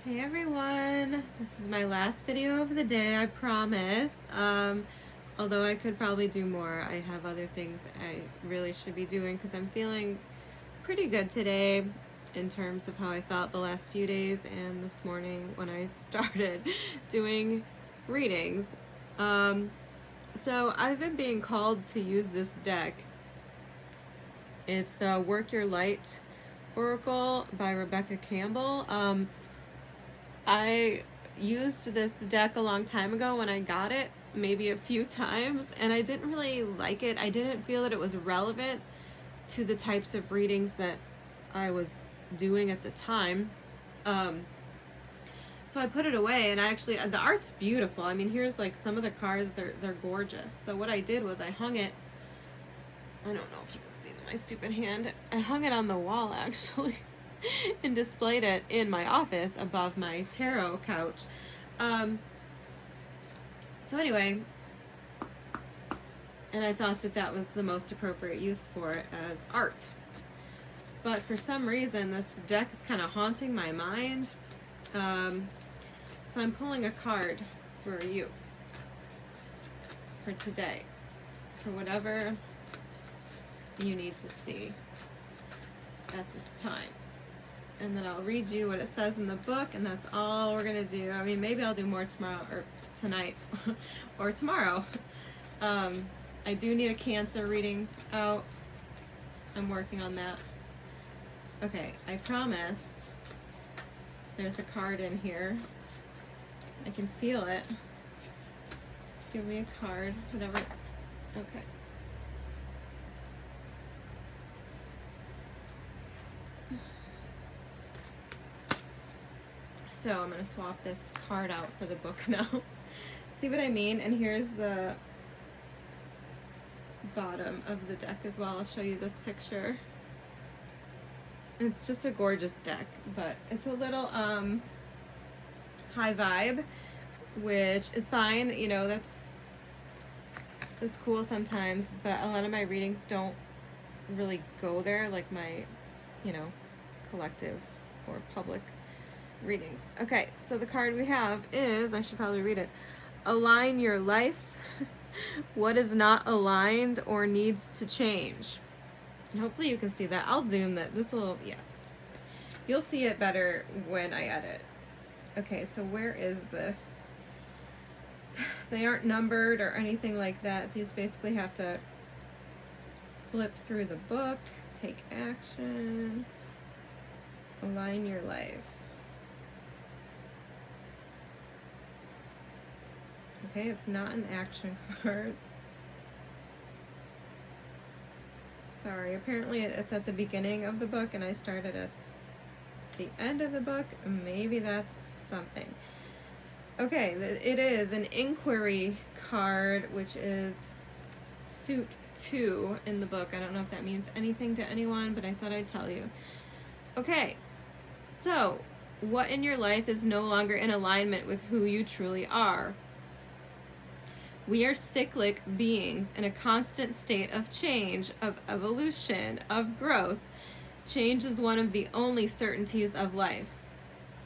Hey everyone, this is my last video of the day, I promise. Although I could probably do more. I have other things I really should be doing because I'm feeling pretty good today in terms of how I felt the last few days and this morning when I started doing readings. So I've been being called to use this deck. It's the Work Your Light Oracle by Rebecca Campbell. I used this deck a long time ago when I got it, maybe a few times, and I didn't really like it. I didn't feel that it was relevant to the types of readings that I was doing at the time. So I put it away, and the art's beautiful. I mean, here's like some of the cards, they're gorgeous. So what I did was I hung it, I don't know if you can see my stupid hand, I hung it on the wall actually. And displayed it in my office above my tarot couch. So anyway, and I thought that that was the most appropriate use for it as art. But for some reason, this deck is kind of haunting my mind. So I'm pulling a card for you for today, for whatever you need to see at this time. And then I'll read you what it says in the book, and that's all we're gonna do. I mean, maybe I'll do more tomorrow, or tonight, or tomorrow. I do need a Cancer reading out. I'm working on that. Okay, I promise there's a card in here. I can feel it. Just give me a card, whatever. Okay. So I'm going to swap this card out for the book now. See what I mean? And here's the bottom of the deck as well. I'll show you this picture. It's just a gorgeous deck, but it's a little high vibe, which is fine. You know, that's cool sometimes, but a lot of my readings don't really go there, like my, you know, collective or public readings. Okay, so the card we have is, I should probably read it, Align Your Life. What is not aligned or needs to change? And hopefully you can see that. I'll zoom that. This will, yeah. You'll see it better when I edit. Okay, so where is this? They aren't numbered or anything like that, so you just basically have to flip through the book, take action, align your life. Okay, it's not an action card. Sorry, apparently it's at the beginning of the book and I started at the end of the book. Maybe that's something. Okay, it is an inquiry card, which is suit 2 in the book. I don't know if that means anything to anyone, but I thought I'd tell you. Okay, so what in your life is no longer in alignment with who you truly are? We are cyclic beings in a constant state of change, of evolution, of growth. Change is one of the only certainties of life.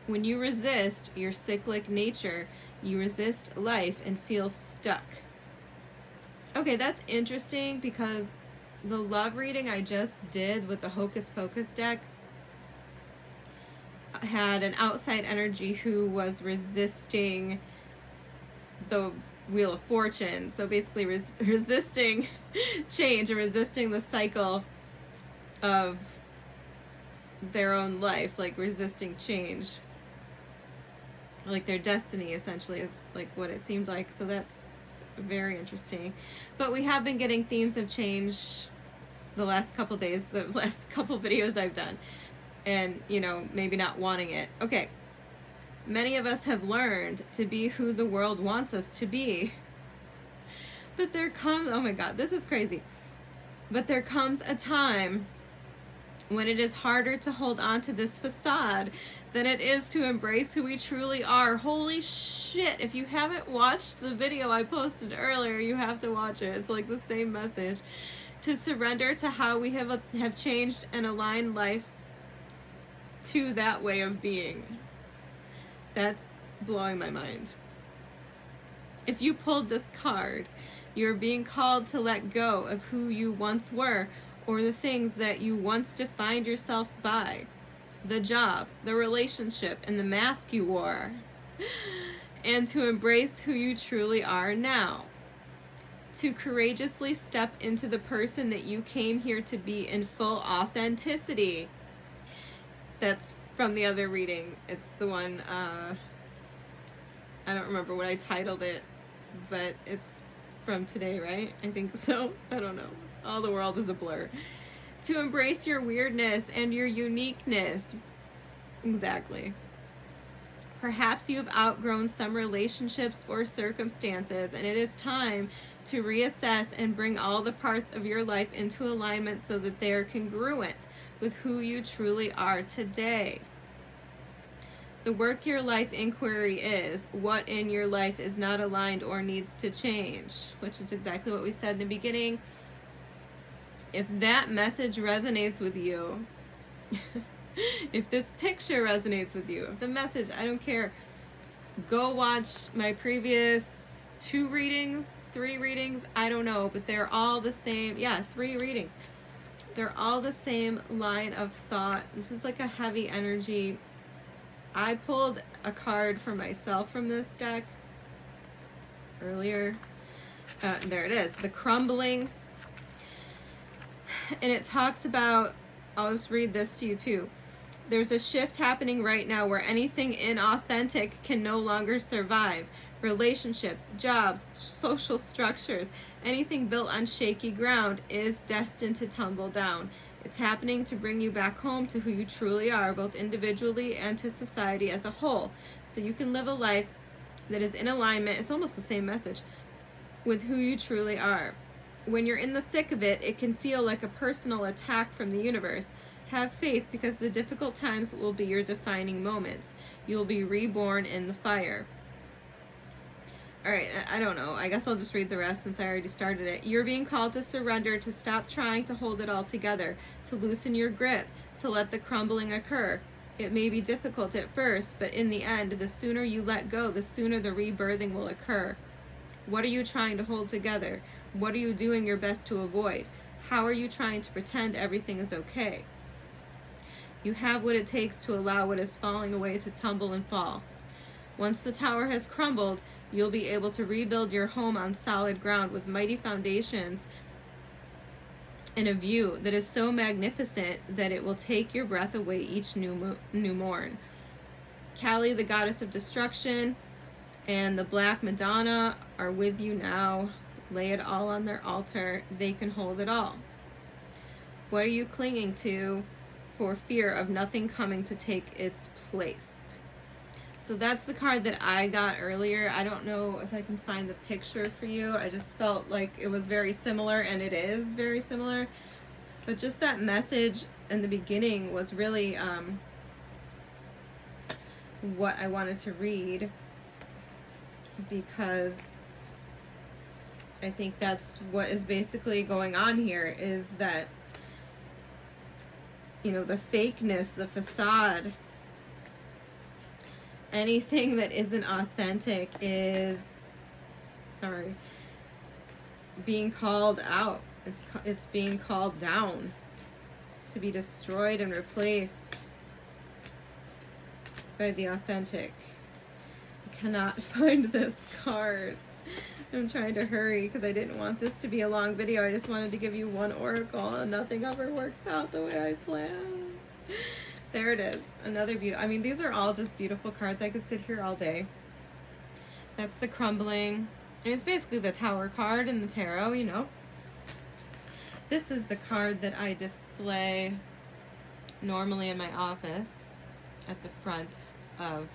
When you resist your cyclic nature, you resist life and feel stuck. Okay, that's interesting because the love reading I just did with the Hocus Pocus deck had an outside energy who was resisting the Wheel of Fortune, so basically resisting change and resisting the cycle of their own life, like resisting change, like their destiny essentially is like what it seemed like. So that's very interesting. But we have been getting themes of change the last couple days, the last couple videos I've done, and you know, maybe not wanting it. Okay, many of us have learned to be who the world wants us to be. But there comes, oh my God, this is crazy. But there comes a time when it is harder to hold on to this facade than it is to embrace who we truly are. Holy shit, if you haven't watched the video I posted earlier, you have to watch it. It's like the same message. To surrender to how we have changed and aligned life to that way of being. That's blowing my mind. If you pulled this card, you're being called to let go of who you once were or the things that you once defined yourself by. The job, the relationship, and the mask you wore. And to embrace who you truly are now. To courageously step into the person that you came here to be in full authenticity. That's from the other reading. It's the one, I don't remember what I titled it, but it's from today, right? I think so. I don't know. All the world is a blur. To embrace your weirdness and your uniqueness. Exactly. Perhaps you've outgrown some relationships or circumstances, and it is time to reassess and bring all the parts of your life into alignment so that they are congruent with who you truly are today. The work your life inquiry is what in your life is not aligned or needs to change, which is exactly what we said in the beginning. If that message resonates with you, if this picture resonates with you, if the message, I don't care, go watch my previous 2 readings, 3 readings, I don't know, but they're all the same. Yeah, 3 readings. They're all the same line of thought. This is like a heavy energy. I pulled a card for myself from this deck earlier. There it is, the crumbling. And it talks about, I'll just read this to you too. There's a shift happening right now where anything inauthentic can no longer survive. Relationships, jobs, social structures, anything built on shaky ground is destined to tumble down. It's happening to bring you back home to who you truly are, both individually and to society as a whole. So you can live a life that is in alignment, it's almost the same message, with who you truly are. When you're in the thick of it, it can feel like a personal attack from the universe. Have faith because the difficult times will be your defining moments. You'll be reborn in the fire. Alright, I don't know. I guess I'll just read the rest since I already started it. You're being called to surrender, to stop trying to hold it all together, to loosen your grip, to let the crumbling occur. It may be difficult at first, but in the end, the sooner you let go, the sooner the rebirthing will occur. What are you trying to hold together? What are you doing your best to avoid? How are you trying to pretend everything is okay? You have what it takes to allow what is falling away to tumble and fall. Once the tower has crumbled, you'll be able to rebuild your home on solid ground with mighty foundations and a view that is so magnificent that it will take your breath away each new morn. Kali, the goddess of destruction, and the Black Madonna are with you now. Lay it all on their altar. They can hold it all. What are you clinging to for fear of nothing coming to take its place? So that's the card that I got earlier. I don't know if I can find the picture for you. I just felt like it was very similar, and it is very similar. But just that message in the beginning was really what I wanted to read, because I think that's what is basically going on here, is that, you know, the fakeness, the facade, anything that isn't authentic is, being called out. It's being called down to be destroyed and replaced by the authentic. I cannot find this card. I'm trying to hurry because I didn't want this to be a long video. I just wanted to give you one oracle, and nothing ever works out the way I planned. There it is. Another beautiful. I mean, these are all just beautiful cards. I could sit here all day. That's the crumbling. And it's basically the Tower card in the tarot, you know. This is the card that I display normally in my office at the front of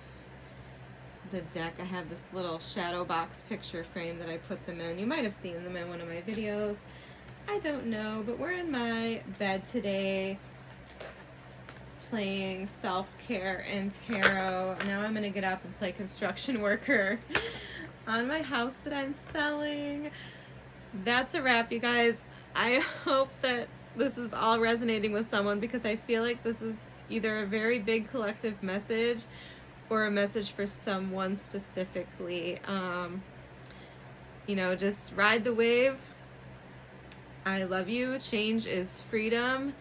the deck. I have this little shadow box picture frame that I put them in. You might have seen them in one of my videos. I don't know, but we're in my bed today playing self-care and tarot. Now I'm gonna get up and play construction worker on my house that I'm selling. That's a wrap, you guys. I hope that this is all resonating with someone, because I feel like this is either a very big collective message, or a message for someone specifically. You know, just ride the wave. I love you. Change is freedom.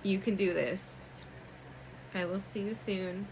You can do this. I will see you soon.